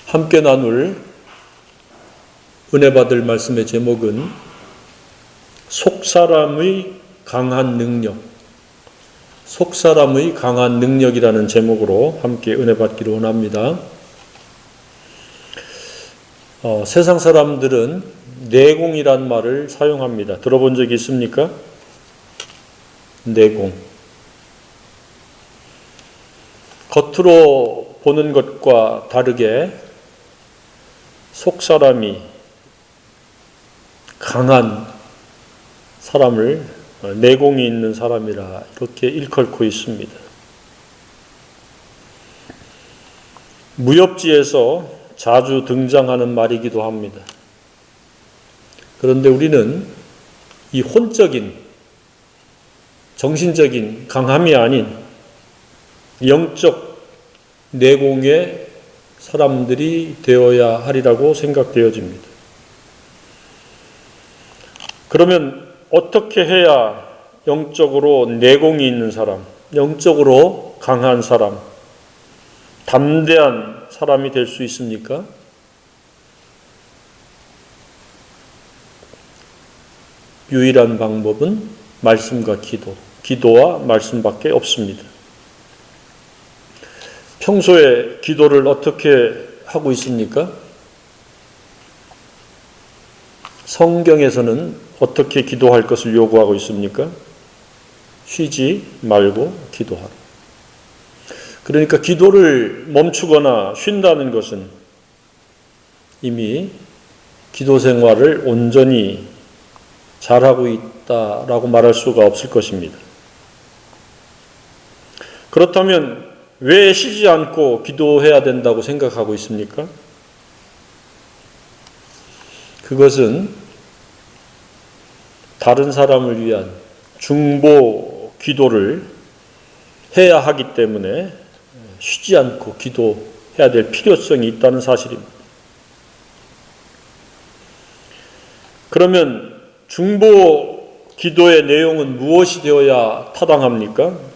함께 나눌 은혜 받을 말씀의 제목은 속사람의 강한 능력, 속사람의 강한 능력이라는 제목으로 함께 은혜 받기를 원합니다. 세상 사람들은 내공이란 말을 사용합니다. 들어본 적이 있습니까? 내공. 겉으로 보는 것과 다르게 속사람이 강한 사람을 내공이 있는 사람이라 이렇게 일컬고 있습니다. 무협지에서 자주 등장하는 말이기도 합니다. 그런데 우리는 이 혼적인, 정신적인 강함이 아닌 영적 내공의 사람들이 되어야 하리라고 생각되어집니다. 그러면 어떻게 해야 영적으로 내공이 있는 사람, 영적으로 강한 사람, 담대한 사람이 될 수 있습니까? 유일한 방법은 말씀과 기도와 말씀밖에 없습니다. 평소에 기도를 어떻게 하고 있습니까? 성경에서는 어떻게 기도할 것을 요구하고 있습니까? 쉬지 말고 기도하라. 그러니까 기도를 멈추거나 쉰다는 것은 이미 기도 생활을 온전히 잘하고 있다라고 말할 수가 없을 것입니다. 그렇다면 왜 쉬지 않고 기도해야 된다고 생각하고 있습니까? 그것은 다른 사람을 위한 중보 기도를 해야 하기 때문에 쉬지 않고 기도해야 될 필요성이 있다는 사실입니다. 그러면 중보 기도의 내용은 무엇이 되어야 타당합니까?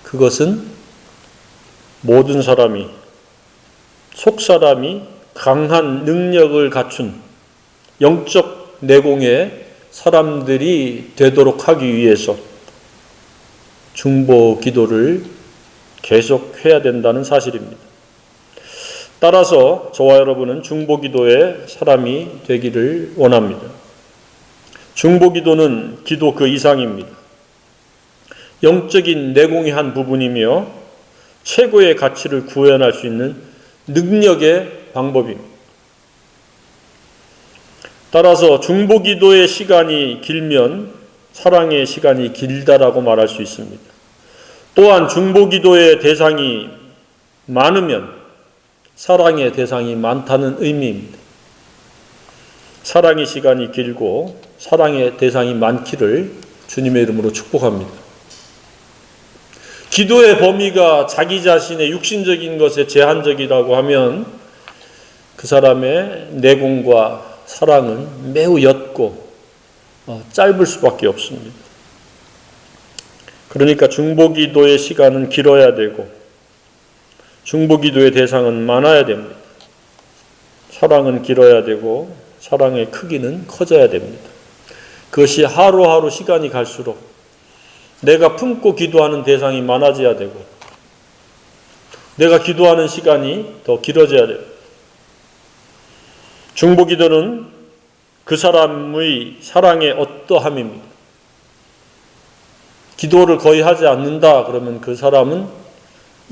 그것은 모든 사람이, 속사람이 강한 능력을 갖춘 영적 내공의 사람들이 되도록 하기 위해서 중보 기도를 계속해야 된다는 사실입니다. 따라서 저와 여러분은 중보 기도의 사람이 되기를 원합니다. 중보 기도는 기도 그 이상입니다. 영적인 내공의 한 부분이며 최고의 가치를 구현할 수 있는 능력의 방법입니다. 따라서 중보 기도의 시간이 길면 사랑의 시간이 길다라고 말할 수 있습니다. 또한 중보 기도의 대상이 많으면 사랑의 대상이 많다는 의미입니다. 사랑의 시간이 길고 사랑의 대상이 많기를 주님의 이름으로 축복합니다. 기도의 범위가 자기 자신의 육신적인 것에 제한적이라고 하면 그 사람의 내공과 사랑은 매우 옅고 짧을 수밖에 없습니다. 그러니까 중보기도의 시간은 길어야 되고 중보기도의 대상은 많아야 됩니다. 사랑은 길어야 되고 사랑의 크기는 커져야 됩니다. 그것이 하루하루 시간이 갈수록 내가 품고 기도하는 대상이 많아져야 되고 내가 기도하는 시간이 더 길어져야 돼요. 중보기도는 그 사람의 사랑의 어떠함입니다. 기도를 거의 하지 않는다 그러면 그 사람은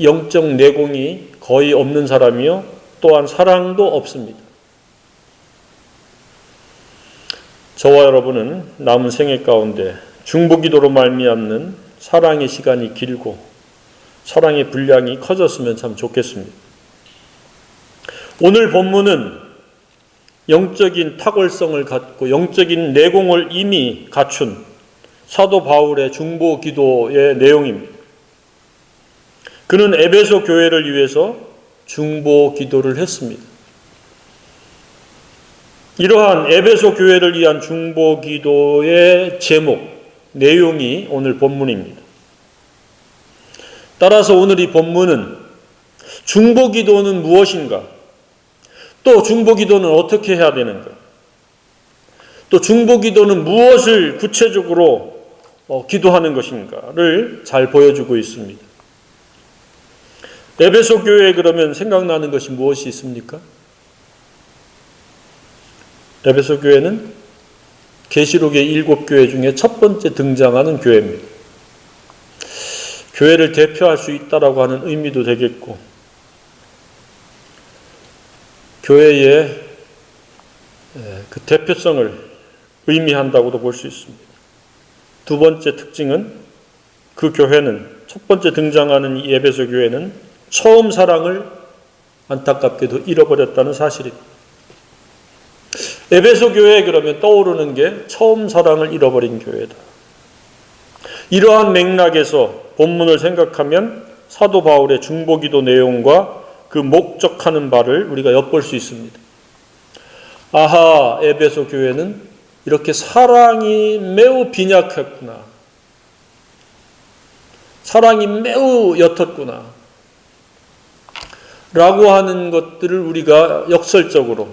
영적 내공이 거의 없는 사람이요 또한 사랑도 없습니다. 저와 여러분은 남은 생애 가운데 중보기도로 말미암는 사랑의 시간이 길고 사랑의 분량이 커졌으면 참 좋겠습니다. 오늘 본문은 영적인 탁월성을 갖고 영적인 내공을 이미 갖춘 사도 바울의 중보기도의 내용입니다. 그는 에베소 교회를 위해서 중보기도를 했습니다. 이러한 에베소 교회를 위한 중보기도의 제목, 내용이 오늘 본문입니다. 따라서 오늘 이 본문은 중보기도는 무엇인가? 또 중보기도는 어떻게 해야 되는가? 또 중보기도는 무엇을 구체적으로 기도하는 것인가를 잘 보여주고 있습니다. 에베소 교회에 그러면 생각나는 것이 무엇이 있습니까? 에베소 교회는 계시록의 7교회 중에 첫 번째 등장하는 교회입니다. 교회를 대표할 수 있다라고 하는 의미도 되겠고, 교회의 그 대표성을 의미한다고도 볼 수 있습니다. 두 번째 특징은 그 교회는, 첫 번째 등장하는 이 에베소 교회는 처음 사랑을 안타깝게도 잃어버렸다는 사실입니다. 에베소 교회에 그러면 떠오르는 게 처음 사랑을 잃어버린 교회다. 이러한 맥락에서 본문을 생각하면 사도 바울의 중보기도 내용과 그 목적하는 바를 우리가 엿볼 수 있습니다. 아하, 에베소 교회는 이렇게 사랑이 매우 빈약했구나. 사랑이 매우 옅었구나. 라고 하는 것들을 우리가 역설적으로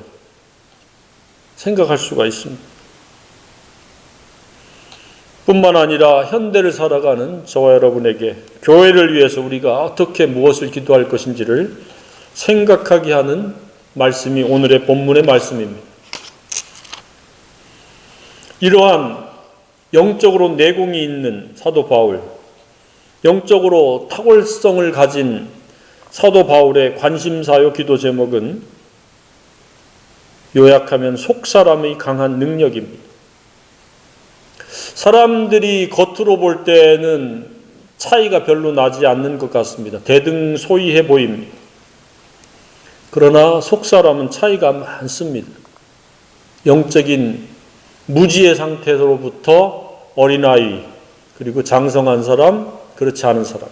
생각할 수가 있습니다. 뿐만 아니라 현대를 살아가는 저와 여러분에게 교회를 위해서 우리가 어떻게 무엇을 기도할 것인지를 생각하게 하는 말씀이 오늘의 본문의 말씀입니다. 이러한 영적으로 내공이 있는 사도 바울, 영적으로 탁월성을 가진 사도 바울의 관심사요 기도 제목은 요약하면 속사람의 강한 능력입니다. 사람들이 겉으로 볼 때는 차이가 별로 나지 않는 것 같습니다. 대등소이해 보입니다. 그러나 속사람은 차이가 많습니다. 영적인 무지의 상태로부터 어린아이, 그리고 장성한 사람, 그렇지 않은 사람,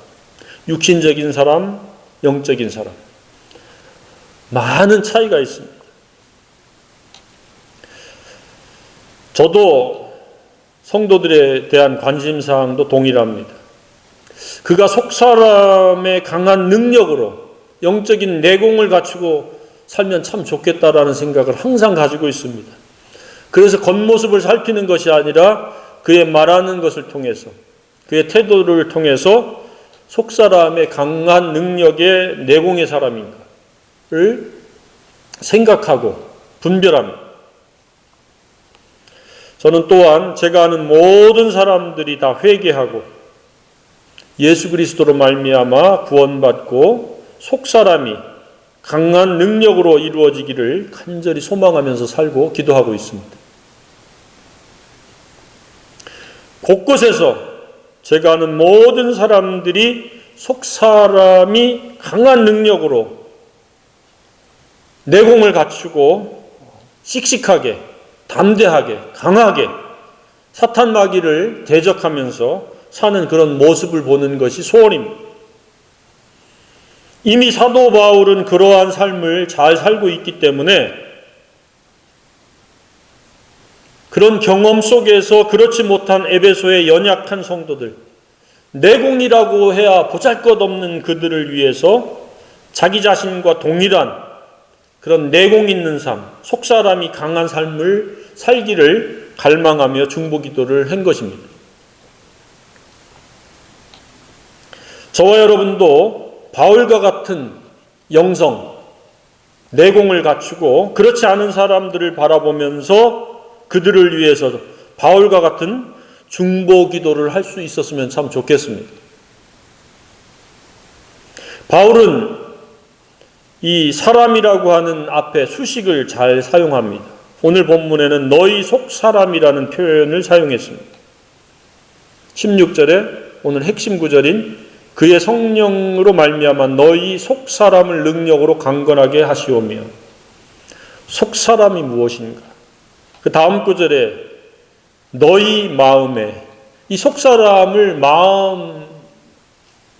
육신적인 사람, 영적인 사람, 많은 차이가 있습니다. 저도 성도들에 대한 관심사항도 동일합니다. 그가 속사람의 강한 능력으로 영적인 내공을 갖추고 살면 참 좋겠다라는 생각을 항상 가지고 있습니다. 그래서 겉모습을 살피는 것이 아니라 그의 말하는 것을 통해서, 그의 태도를 통해서 속사람의 강한 능력의 내공의 사람인가를 생각하고 분별합니다. 저는 또한 제가 아는 모든 사람들이 다 회개하고 예수 그리스도로 말미암아 구원받고 속사람이 강한 능력으로 이루어지기를 간절히 소망하면서 살고 기도하고 있습니다. 곳곳에서 제가 아는 모든 사람들이 속사람이 강한 능력으로 내공을 갖추고 씩씩하게, 담대하게, 강하게 사탄 마귀를 대적하면서 사는 그런 모습을 보는 것이 소원입니다. 이미 사도 바울은 그러한 삶을 잘 살고 있기 때문에 그런 경험 속에서 그렇지 못한 에베소의 연약한 성도들, 내공이라고 해야 보잘것없는 그들을 위해서 자기 자신과 동일한 그런 내공 있는 삶, 속사람이 강한 삶을 살기를 갈망하며 중보기도를 한 것입니다. 저와 여러분도 바울과 같은 영성, 내공을 갖추고 그렇지 않은 사람들을 바라보면서 그들을 위해서 바울과 같은 중보기도를 할 수 있었으면 참 좋겠습니다. 바울은 이 사람이라고 하는 앞에 수식을 잘 사용합니다. 오늘 본문에는 너희 속사람이라는 표현을 사용했습니다. 16절에 오늘 핵심 구절인 그의 성령으로 말미암아 너희 속사람을 능력으로 강건하게 하시오며, 속사람이 무엇인가? 그 다음 구절에 너희 마음에, 이 속사람을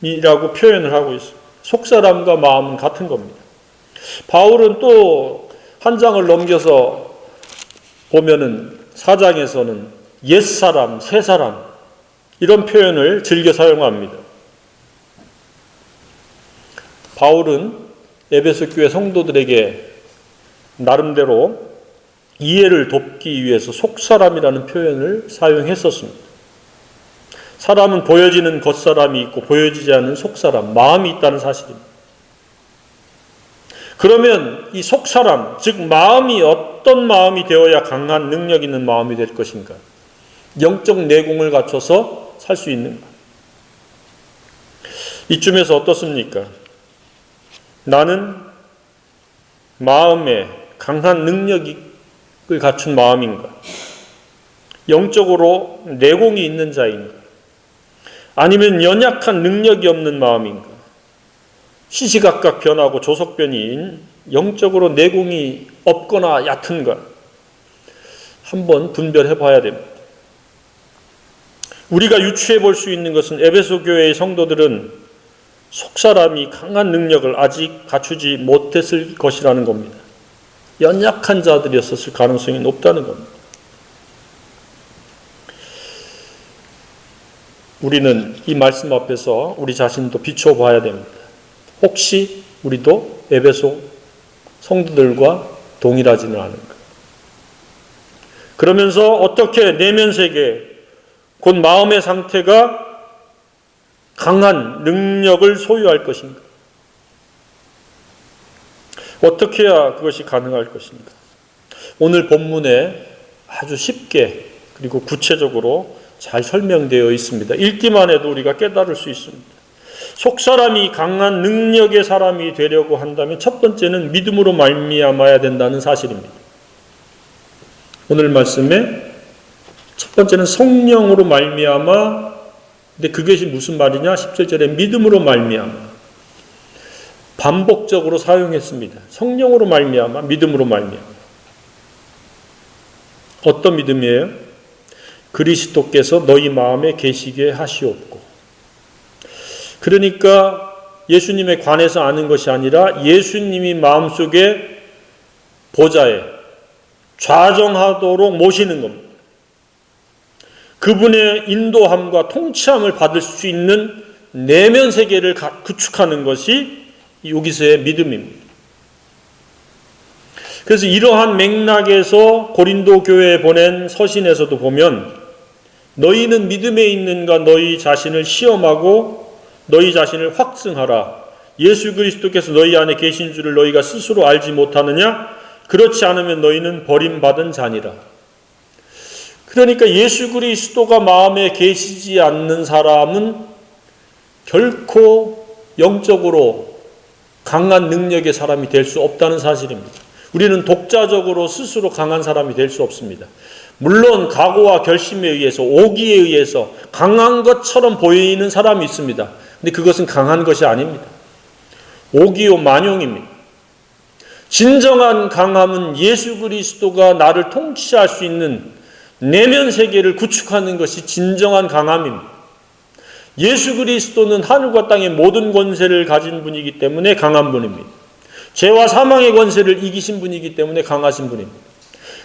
마음이라고 표현을 하고 있습니다. 속사람과 마음은 같은 겁니다. 바울은 또 한 장을 넘겨서 보면은 4장에서는 옛사람, 새사람 이런 표현을 즐겨 사용합니다. 바울은 에베소 교회 성도들에게 나름대로 이해를 돕기 위해서 속사람이라는 표현을 사용했었습니다. 사람은 보여지는 겉사람이 있고 보여지지 않는 속사람, 마음이 있다는 사실입니다. 그러면 이 속사람, 즉 마음이 어떤 마음이 되어야 강한 능력 있는 마음이 될 것인가? 영적 내공을 갖춰서 살 수 있는가? 이쯤에서 어떻습니까? 나는 마음에 강한 능력을 갖춘 마음인가? 영적으로 내공이 있는 자인가? 아니면 연약한 능력이 없는 마음인가? 시시각각 변하고 조석변이인 영적으로 내공이 없거나 얕은가? 한번 분별해 봐야 됩니다. 우리가 유추해 볼 수 있는 것은 에베소 교회의 성도들은 속사람이 강한 능력을 아직 갖추지 못했을 것이라는 겁니다. 연약한 자들이었을 가능성이 높다는 겁니다. 우리는 이 말씀 앞에서 우리 자신도 비춰봐야 됩니다. 혹시 우리도 에베소 성도들과 동일하지는 않은가? 그러면서 어떻게 내면 세계, 곧 마음의 상태가 강한 능력을 소유할 것인가? 어떻게 해야 그것이 가능할 것인가? 오늘 본문에 아주 쉽게 그리고 구체적으로 잘 설명되어 있습니다. 읽기만 해도 우리가 깨달을 수 있습니다. 속사람이 강한 능력의 사람이 되려고 한다면 첫 번째는 믿음으로 말미암아야 된다는 사실입니다. 오늘 말씀에 첫 번째는 성령으로 말미암아, 근데 그것이 무슨 말이냐? 17절에 믿음으로 말미암아. 반복적으로 사용했습니다. 성령으로 말미암아, 믿음으로 말미암아. 어떤 믿음이에요? 그리스도께서 너희 마음에 계시게 하시옵고. 그러니까 예수님에 관해서 아는 것이 아니라 예수님이 마음속에 보좌에 좌정하도록 모시는 겁니다. 그분의 인도함과 통치함을 받을 수 있는 내면 세계를 구축하는 것이 여기서의 믿음입니다. 그래서 이러한 맥락에서 고린도 교회에 보낸 서신에서도 보면 너희는 믿음에 있는가 너희 자신을 시험하고 너희 자신을 확증하라. 예수 그리스도께서 너희 안에 계신 줄을 너희가 스스로 알지 못하느냐? 그렇지 않으면 너희는 버림받은 자니라. 그러니까 예수 그리스도가 마음에 계시지 않는 사람은 결코 영적으로 강한 능력의 사람이 될 수 없다는 사실입니다. 우리는 독자적으로 스스로 강한 사람이 될 수 없습니다. 물론 각오와 결심에 의해서 오기에 의해서 강한 것처럼 보이는 사람이 있습니다. 근데 그것은 강한 것이 아닙니다. 오기요 만용입니다. 진정한 강함은 예수 그리스도가 나를 통치할 수 있는 내면 세계를 구축하는 것이 진정한 강함입니다. 예수 그리스도는 하늘과 땅의 모든 권세를 가진 분이기 때문에 강한 분입니다. 죄와 사망의 권세를 이기신 분이기 때문에 강하신 분입니다.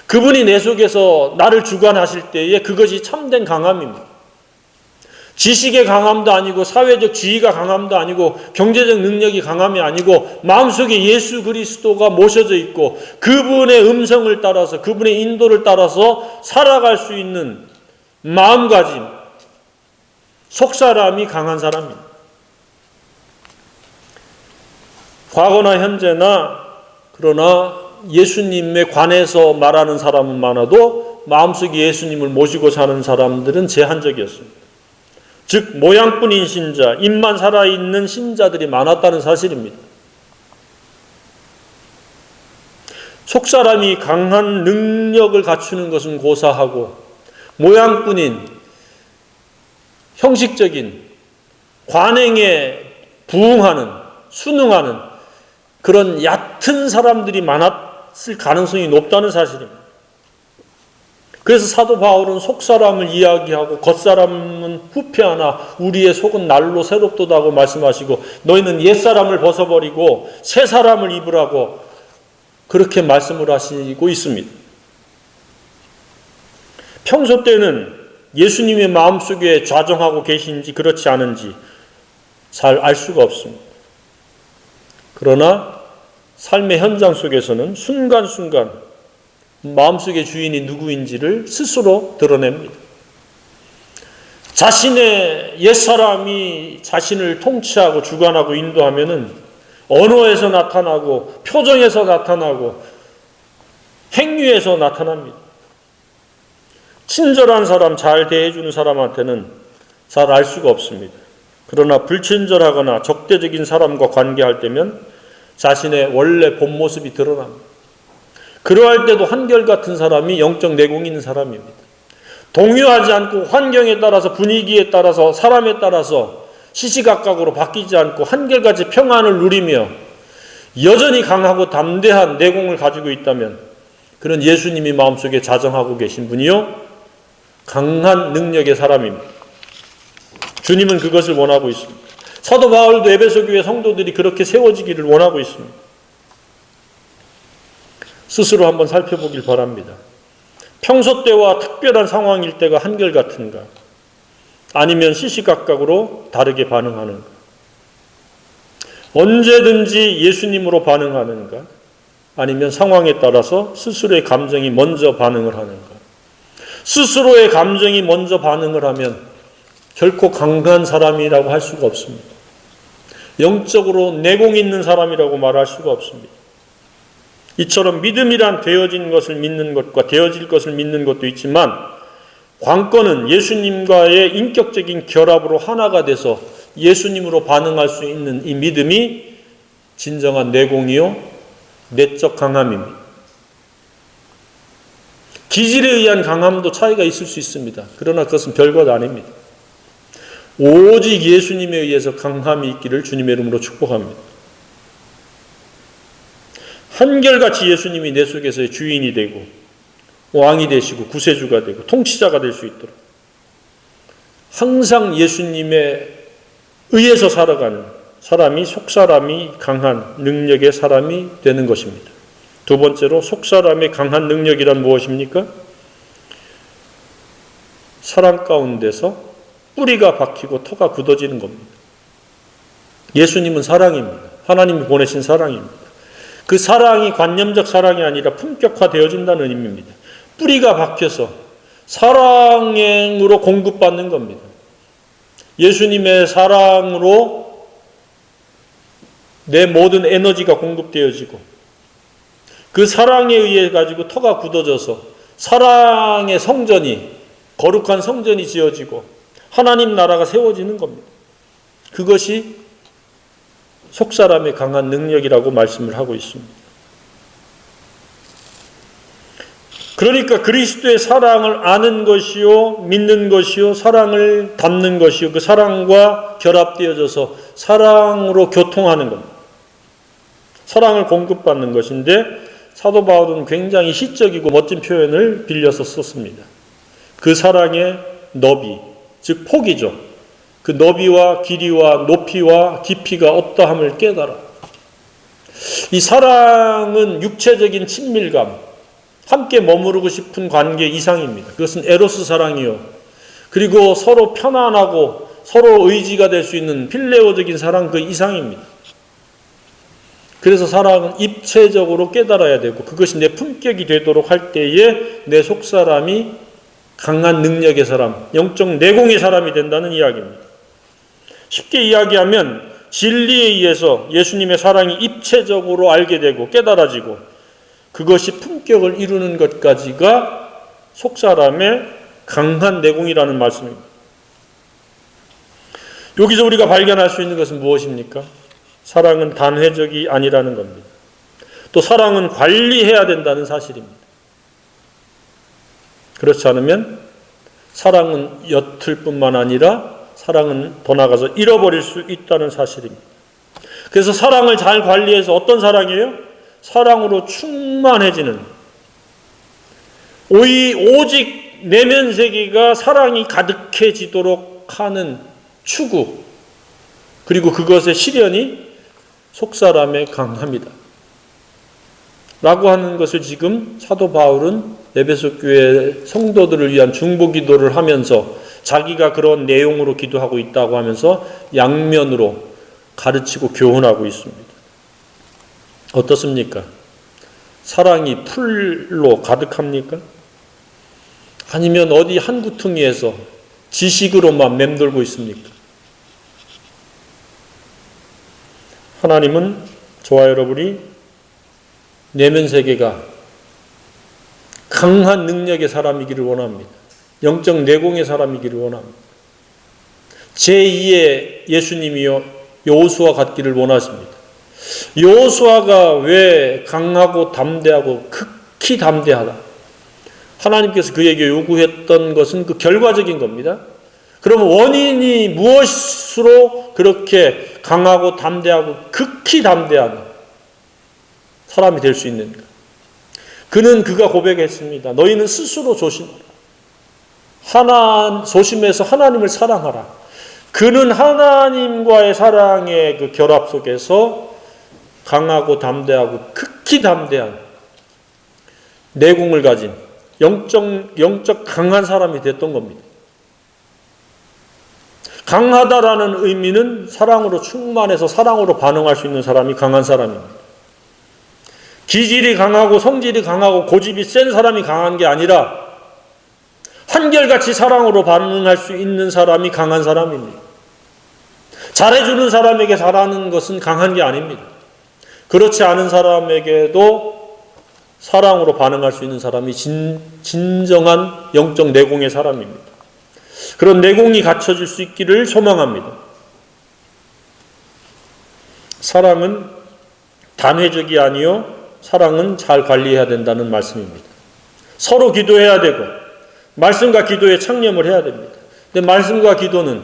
그분이 내 속에서 나를 주관하실 때에 그것이 참된 강함입니다. 지식의 강함도 아니고 사회적 지위가 강함도 아니고 경제적 능력이 강함이 아니고 마음속에 예수 그리스도가 모셔져 있고 그분의 음성을 따라서 그분의 인도를 따라서 살아갈 수 있는 마음가짐, 속사람이 강한 사람입니다. 과거나 현재나 그러나 예수님에 관해서 말하는 사람은 많아도 마음속에 예수님을 모시고 사는 사람들은 제한적이었습니다. 즉 모양뿐인 신자, 입만 살아있는 신자들이 많았다는 사실입니다. 속사람이 강한 능력을 갖추는 것은 고사하고 모양뿐인 형식적인 관행에 부응하는, 순응하는 그런 얕은 사람들이 많았을 가능성이 높다는 사실입니다. 그래서 사도 바울은 속사람을 이야기하고 겉사람은 후패하나 우리의 속은 날로 새롭도다고 말씀하시고 너희는 옛사람을 벗어버리고 새사람을 입으라고 그렇게 말씀을 하시고 있습니다. 평소 때는 예수님의 마음속에 좌정하고 계신지 그렇지 않은지 잘 알 수가 없습니다. 그러나 삶의 현장 속에서는 순간순간 마음속의 주인이 누구인지를 스스로 드러냅니다. 자신의 옛사람이 자신을 통치하고 주관하고 인도하면은 언어에서 나타나고 표정에서 나타나고 행위에서 나타납니다. 친절한 사람, 잘 대해주는 사람한테는 잘 알 수가 없습니다. 그러나 불친절하거나 적대적인 사람과 관계할 때면 자신의 원래 본 모습이 드러납니다. 그러할 때도 한결같은 사람이 영적 내공이 있는 사람입니다. 동요하지 않고 환경에 따라서 분위기에 따라서 사람에 따라서 시시각각으로 바뀌지 않고 한결같이 평안을 누리며 여전히 강하고 담대한 내공을 가지고 있다면 그는 예수님이 마음속에 자정하고 계신 분이요 강한 능력의 사람입니다. 주님은 그것을 원하고 있습니다. 사도 바울도 에베소 교회 성도들이 그렇게 세워지기를 원하고 있습니다. 스스로 한번 살펴보길 바랍니다. 평소 때와 특별한 상황일 때가 한결같은가? 아니면 시시각각으로 다르게 반응하는가? 언제든지 예수님으로 반응하는가? 아니면 상황에 따라서 스스로의 감정이 먼저 반응을 하는가? 스스로의 감정이 먼저 반응을 하면 결코 강한 사람이라고 할 수가 없습니다. 영적으로 내공 있는 사람이라고 말할 수가 없습니다. 이처럼 믿음이란 되어진 것을 믿는 것과 되어질 것을 믿는 것도 있지만 관건은 예수님과의 인격적인 결합으로 하나가 돼서 예수님으로 반응할 수 있는 이 믿음이 진정한 내공이요 내적 강함입니다. 기질에 의한 강함도 차이가 있을 수 있습니다. 그러나 그것은 별것 아닙니다. 오직 예수님에 의해서 강함이 있기를 주님의 이름으로 축복합니다. 한결같이 예수님이 내 속에서의 주인이 되고 왕이 되시고 구세주가 되고 통치자가 될 수 있도록 항상 예수님에 의해서 살아가는 사람이 속사람이 강한 능력의 사람이 되는 것입니다. 두 번째로 속사람의 강한 능력이란 무엇입니까? 사랑 가운데서 뿌리가 박히고 터가 굳어지는 겁니다. 예수님은 사랑입니다. 하나님이 보내신 사랑입니다. 그 사랑이 관념적 사랑이 아니라 품격화되어진다는 의미입니다. 뿌리가 박혀서 사랑으로 공급받는 겁니다. 예수님의 사랑으로 내 모든 에너지가 공급되어지고 그 사랑에 의해 가지고 터가 굳어져서 사랑의 성전이 거룩한 성전이 지어지고 하나님 나라가 세워지는 겁니다. 그것이 속사람의 강한 능력이라고 말씀을 하고 있습니다. 그러니까 그리스도의 사랑을 아는 것이요 믿는 것이요 사랑을 담는 것이요 그 사랑과 결합되어져서 사랑으로 교통하는 겁니다. 사랑을 공급받는 것인데 사도 바울은 굉장히 시적이고 멋진 표현을 빌려서 썼습니다. 그 사랑의 너비, 즉 폭이죠. 그 너비와 길이와 높이와 깊이가 어떠함을 깨달아. 이 사랑은 육체적인 친밀감, 함께 머무르고 싶은 관계 이상입니다. 그것은 에로스 사랑이요. 그리고 서로 편안하고 서로 의지가 될 수 있는 필레오적인 사랑 그 이상입니다. 그래서 사랑은 입체적으로 깨달아야 되고 그것이 내 품격이 되도록 할 때에 내 속사람이 강한 능력의 사람, 영적 내공의 사람이 된다는 이야기입니다. 쉽게 이야기하면 진리에 의해서 예수님의 사랑이 입체적으로 알게 되고 깨달아지고 그것이 품격을 이루는 것까지가 속사람의 강한 내공이라는 말씀입니다. 여기서 우리가 발견할 수 있는 것은 무엇입니까? 사랑은 단회적이 아니라는 겁니다. 또 사랑은 관리해야 된다는 사실입니다. 그렇지 않으면 사랑은 옅을 뿐만 아니라 사랑은 더 나아가서 잃어버릴 수 있다는 사실입니다. 그래서 사랑을 잘 관리해서 어떤 사랑이에요? 사랑으로 충만해지는 오직 내면 세계가 사랑이 가득해지도록 하는 추구 그리고 그것의 실현이 속사람의 강함이다. 라고 하는 것을 지금 사도 바울은 에베소 교회 성도들을 위한 중보 기도를 하면서 자기가 그런 내용으로 기도하고 있다고 하면서 양면으로 가르치고 교훈하고 있습니다. 어떻습니까? 사랑이 풀로 가득합니까? 아니면 어디 한 구퉁이에서 지식으로만 맴돌고 있습니까? 하나님은 저와 여러분이 내면 세계가 강한 능력의 사람이기를 원합니다. 영적 내공의 사람이기를 원합니다. 제2의 예수님이요 여호수아 같기를 원하십니다. 여호수아가 왜 강하고 담대하고 극히 담대하다? 하나님께서 그에게 요구했던 것은 그 결과적인 겁니다. 그럼 원인이 무엇으로 그렇게 강하고 담대하고 극히 담대한 사람이 될 수 있는가? 그는 그가 고백했습니다. 너희는 스스로 조심해서 하나님을 사랑하라. 그는 하나님과의 사랑의 그 결합 속에서 강하고 담대하고 극히 담대한 내공을 가진 영적 강한 사람이 됐던 겁니다. 강하다라는 의미는 사랑으로 충만해서 사랑으로 반응할 수 있는 사람이 강한 사람입니다. 기질이 강하고 성질이 강하고 고집이 센 사람이 강한 게 아니라 한결같이 사랑으로 반응할 수 있는 사람이 강한 사람입니다. 잘해주는 사람에게 잘하는 것은 강한 게 아닙니다. 그렇지 않은 사람에게도 사랑으로 반응할 수 있는 사람이 진정한 영적 내공의 사람입니다. 그런 내공이 갖춰질 수 있기를 소망합니다. 사랑은 단회적이 아니요 사랑은 잘 관리해야 된다는 말씀입니다. 서로 기도해야 되고 말씀과 기도에 창념을 해야 됩니다. 근데 말씀과 기도는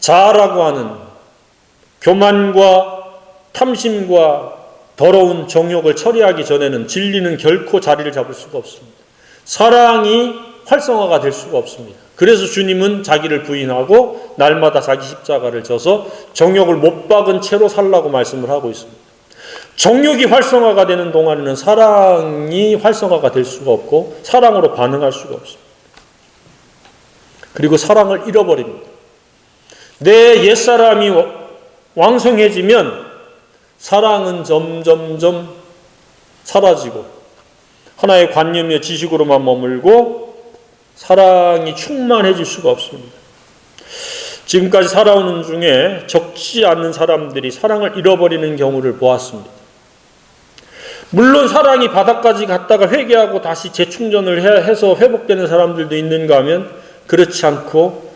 자아라고 하는 교만과 탐심과 더러운 정욕을 처리하기 전에는 진리는 결코 자리를 잡을 수가 없습니다. 사랑이 활성화가 될 수가 없습니다. 그래서 주님은 자기를 부인하고 날마다 자기 십자가를 져서 정욕을 못 박은 채로 살라고 말씀을 하고 있습니다. 정욕이 활성화가 되는 동안에는 사랑이 활성화가 될 수가 없고 사랑으로 반응할 수가 없습니다. 그리고 사랑을 잃어버립니다. 내 옛사람이 왕성해지면 사랑은 점점점 사라지고 하나의 관념이며 지식으로만 머물고 사랑이 충만해질 수가 없습니다. 지금까지 살아오는 중에 적지 않은 사람들이 사랑을 잃어버리는 경우를 보았습니다. 물론 사랑이 바닥까지 갔다가 회개하고 다시 재충전을 해서 회복되는 사람들도 있는가 하면 그렇지 않고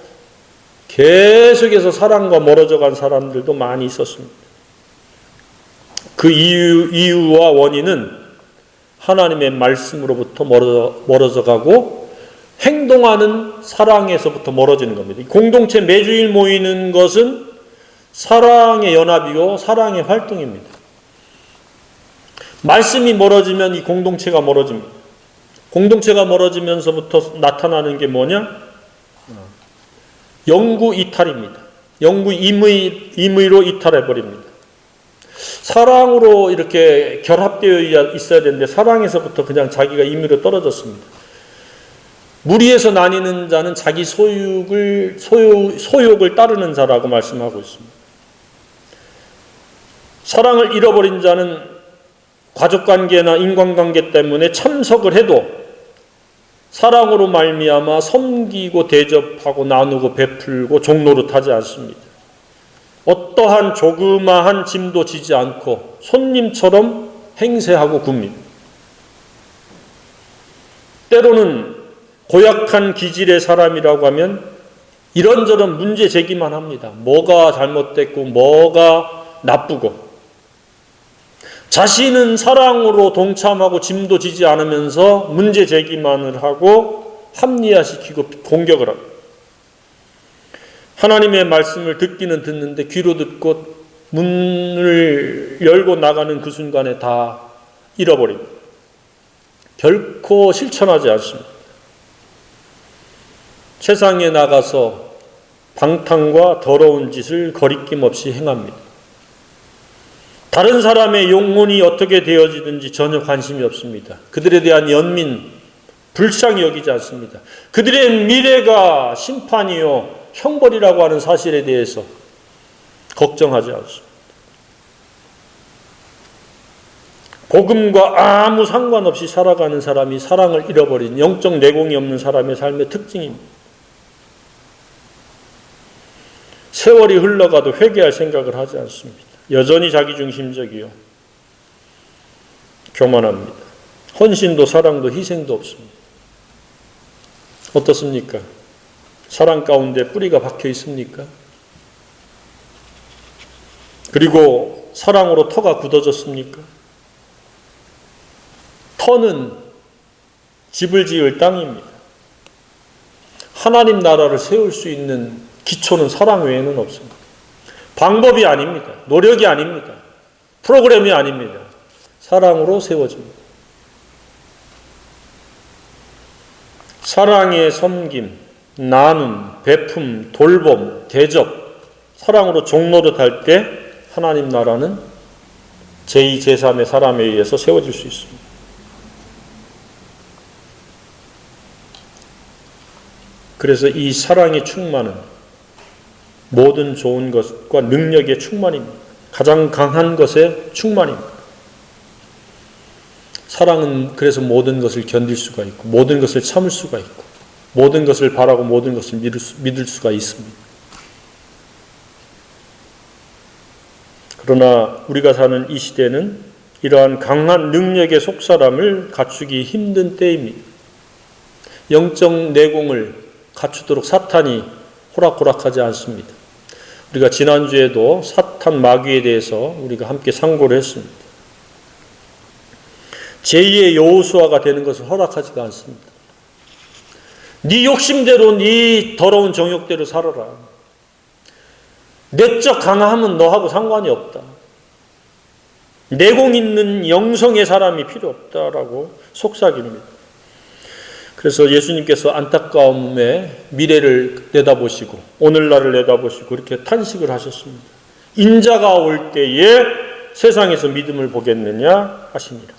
계속해서 사랑과 멀어져 간 사람들도 많이 있었습니다. 그 이유와 원인은 하나님의 말씀으로부터 멀어져 가고 행동하는 사랑에서부터 멀어지는 겁니다. 공동체 매주일 모이는 것은 사랑의 연합이고 사랑의 활동입니다. 말씀이 멀어지면 이 공동체가 멀어집니다. 공동체가 멀어지면서부터 나타나는 게 뭐냐? 영구 이탈입니다. 영구 임의로 이탈해버립니다. 사랑으로 이렇게 결합되어 있어야 되는데 사랑에서부터 그냥 자기가 임의로 떨어졌습니다. 무리에서 나뉘는 자는 자기 소욕을 따르는 자라고 말씀하고 있습니다. 사랑을 잃어버린 자는 가족관계나 인간관계 때문에 참석을 해도 사랑으로 말미암아 섬기고 대접하고 나누고 베풀고 종노릇하지 않습니다. 어떠한 조그마한 짐도 지지 않고 손님처럼 행세하고 굽니다. 때로는 고약한 기질의 사람이라고 하면 이런저런 문제 제기만 합니다. 뭐가 잘못됐고 뭐가 나쁘고 자신은 사랑으로 동참하고 짐도 지지 않으면서 문제 제기만을 하고 합리화시키고 공격을 합니다. 하나님의 말씀을 듣기는 듣는데 귀로 듣고 문을 열고 나가는 그 순간에 다 잃어버립니다. 결코 실천하지 않습니다. 세상에 나가서 방탕과 더러운 짓을 거리낌 없이 행합니다. 다른 사람의 영혼이 어떻게 되어지든지 전혀 관심이 없습니다. 그들에 대한 연민, 불쌍히 여기지 않습니다. 그들의 미래가 심판이요 형벌이라고 하는 사실에 대해서 걱정하지 않습니다. 복음과 아무 상관없이 살아가는 사람이 사랑을 잃어버린 영적 내공이 없는 사람의 삶의 특징입니다. 세월이 흘러가도 회개할 생각을 하지 않습니다. 여전히 자기중심적이요. 교만합니다. 헌신도 사랑도 희생도 없습니다. 어떻습니까? 사랑 가운데 뿌리가 박혀 있습니까? 그리고 사랑으로 터가 굳어졌습니까? 터는 집을 지을 땅입니다. 하나님 나라를 세울 수 있는 기초는 사랑 외에는 없습니다. 방법이 아닙니다. 노력이 아닙니다. 프로그램이 아닙니다. 사랑으로 세워집니다. 사랑의 섬김, 나눔, 베품, 돌봄, 대접, 사랑으로 종노릇할 때 하나님 나라는 제2, 제3의 사람에 의해서 세워질 수 있습니다. 그래서 이 사랑의 충만은 모든 좋은 것과 능력의 충만입니다. 가장 강한 것의 충만입니다. 사랑은 그래서 모든 것을 견딜 수가 있고 모든 것을 참을 수가 있고 모든 것을 바라고 모든 것을 믿을 수가 있습니다. 그러나 우리가 사는 이 시대는 이러한 강한 능력의 속사람을 갖추기 힘든 때입니다. 영적 내공을 갖추도록 사탄이 호락호락하지 않습니다. 우리가 지난주에도 사탄 마귀에 대해서 우리가 함께 상고를 했습니다. 제2의 여호수아가 되는 것을 허락하지가 않습니다. 네 욕심대로 네 더러운 정욕대로 살아라. 내적 강함은 너하고 상관이 없다. 내공 있는 영성의 사람이 필요 없다라고 속삭입니다. 그래서 예수님께서 안타까움의 미래를 내다보시고 오늘날을 내다보시고 이렇게 탄식을 하셨습니다. 인자가 올 때에 세상에서 믿음을 보겠느냐 하시니라.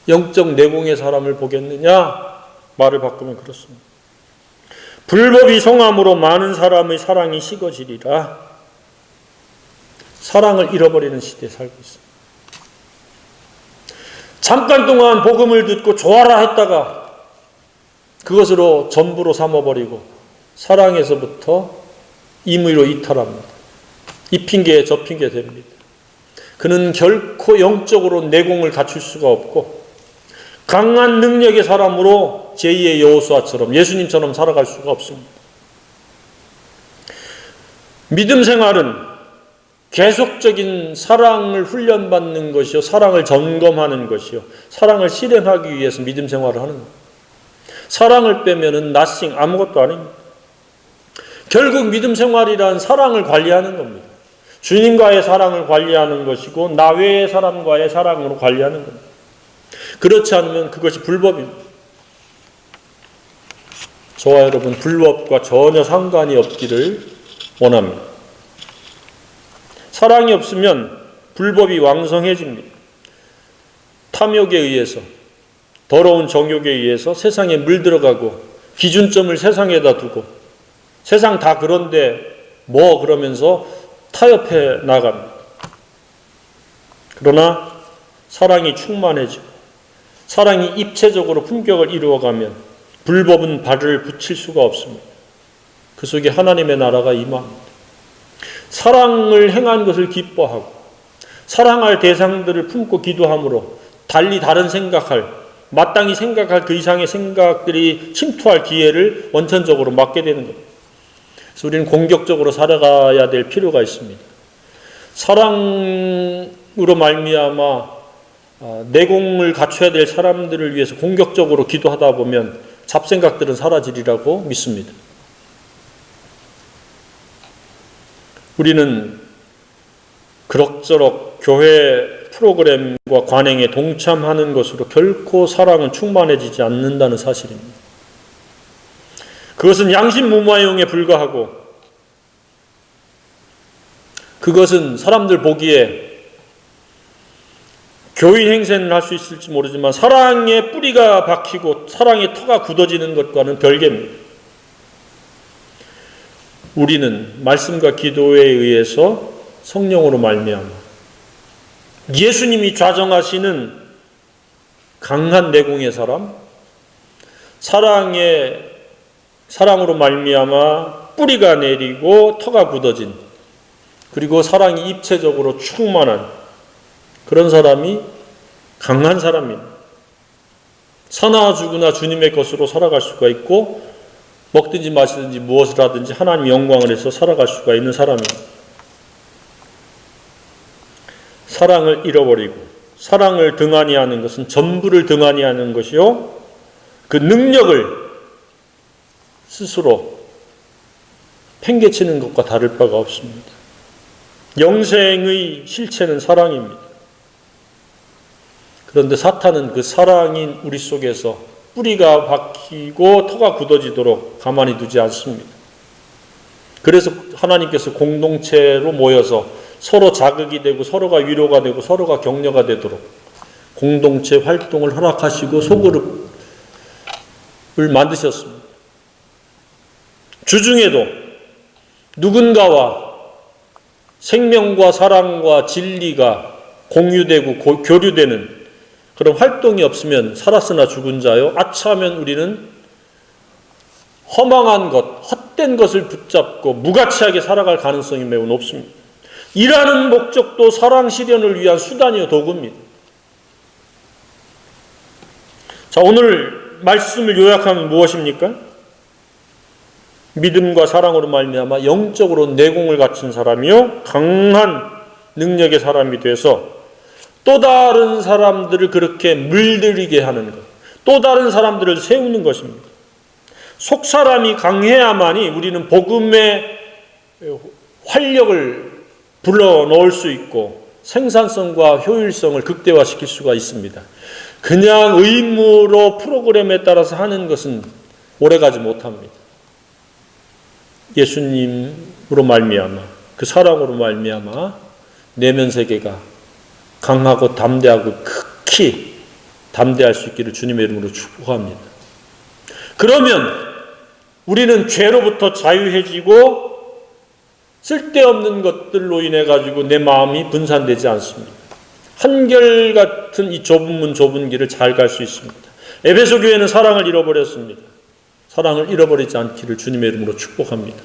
영적 내공의 사람을 보겠느냐? 말을 바꾸면 그렇습니다. 불법이 성함으로 많은 사람의 사랑이 식어지리라. 사랑을 잃어버리는 시대에 살고 있습니다. 잠깐 동안 복음을 듣고 좋아라 했다가 그것으로 전부로 삼아버리고 사랑에서부터 임의로 이탈합니다. 이 핑계 저 핑계 됩니다. 그는 결코 영적으로 내공을 갖출 수가 없고 강한 능력의 사람으로 제2의 여호수아처럼 예수님처럼 살아갈 수가 없습니다. 믿음 생활은 계속적인 사랑을 훈련받는 것이요, 사랑을 점검하는 것이요, 사랑을 실행하기 위해서 믿음 생활을 하는 겁니다. 사랑을 빼면은 nothing, 아무것도 아닙니다. 결국 믿음 생활이란 사랑을 관리하는 겁니다. 주님과의 사랑을 관리하는 것이고 나 외의 사람과의 사랑으로 관리하는 겁니다. 그렇지 않으면 그것이 불법입니다. 저와 여러분 불법과 전혀 상관이 없기를 원합니다. 사랑이 없으면 불법이 왕성해집니다. 탐욕에 의해서 더러운 정욕에 의해서 세상에 물들어가고 기준점을 세상에다 두고 세상 다 그런데 뭐 그러면서 타협해 나갑니다. 그러나 사랑이 충만해지고 사랑이 입체적으로 품격을 이루어가면 불법은 발을 붙일 수가 없습니다. 그 속에 하나님의 나라가 임합니다. 사랑을 행한 것을 기뻐하고 사랑할 대상들을 품고 기도함으로 달리 다른 생각할 마땅히 생각할 그 이상의 생각들이 침투할 기회를 원천적으로 막게 되는 겁니다. 그래서 우리는 공격적으로 살아가야 될 필요가 있습니다. 사랑으로 말미암아 내공을 갖춰야 될 사람들을 위해서 공격적으로 기도하다 보면 잡생각들은 사라지리라고 믿습니다. 우리는 그럭저럭 교회 프로그램과 관행에 동참하는 것으로 결코 사랑은 충만해지지 않는다는 사실입니다. 그것은 양심무마용에 불과하고 그것은 사람들 보기에 교인 행세는 할 수 있을지 모르지만 사랑의 뿌리가 박히고 사랑의 터가 굳어지는 것과는 별개입니다. 우리는 말씀과 기도에 의해서 성령으로 말미암아 예수님이 좌정하시는 강한 내공의 사람, 사랑으로 말미암아 뿌리가 내리고 터가 굳어진, 그리고 사랑이 입체적으로 충만한 그런 사람이 강한 사람입니다. 사나 죽으나 주님의 것으로 살아갈 수가 있고, 먹든지 마시든지 무엇을 하든지 하나님 영광을 해서 살아갈 수가 있는 사람입니다. 사랑을 잃어버리고 사랑을 등한히 하는 것은 전부를 등한히 하는 것이요, 그 능력을 스스로 팽개치는 것과 다를 바가 없습니다. 영생의 실체는 사랑입니다. 그런데 사탄은 그 사랑인 우리 속에서 뿌리가 박히고 터가 굳어지도록 가만히 두지 않습니다. 그래서 하나님께서 공동체로 모여서 서로 자극이 되고 서로가 위로가 되고 서로가 격려가 되도록 공동체 활동을 허락하시고 소그룹을 만드셨습니다. 주중에도 누군가와 생명과 사랑과 진리가 공유되고 교류되는 그런 활동이 없으면 살았으나 죽은 자요, 아차하면 우리는 허망한 것, 헛된 것을 붙잡고 무가치하게 살아갈 가능성이 매우 높습니다. 일하는 목적도 사랑 실현을 위한 수단이요 도구입니다. 자, 오늘 말씀을 요약하면 무엇입니까? 믿음과 사랑으로 말미암아 영적으로 내공을 갖춘 사람이요, 강한 능력의 사람이 돼서 또 다른 사람들을 그렇게 물들이게 하는 것, 또 다른 사람들을 세우는 것입니다. 속사람이 강해야만이 우리는 복음의 활력을 불러넣을 수 있고 생산성과 효율성을 극대화시킬 수가 있습니다. 그냥 의무로 프로그램에 따라서 하는 것은 오래가지 못합니다. 예수님으로 말미암아, 그 사랑으로 말미암아 내면 세계가 강하고 담대하고 극히 담대할 수 있기를 주님의 이름으로 축복합니다. 그러면 우리는 죄로부터 자유해지고 쓸데없는 것들로 인해 가지고 내 마음이 분산되지 않습니다. 한결같은 이 좁은 문 좁은 길을 잘 갈 수 있습니다. 에베소 교회는 사랑을 잃어버렸습니다. 사랑을 잃어버리지 않기를 주님의 이름으로 축복합니다.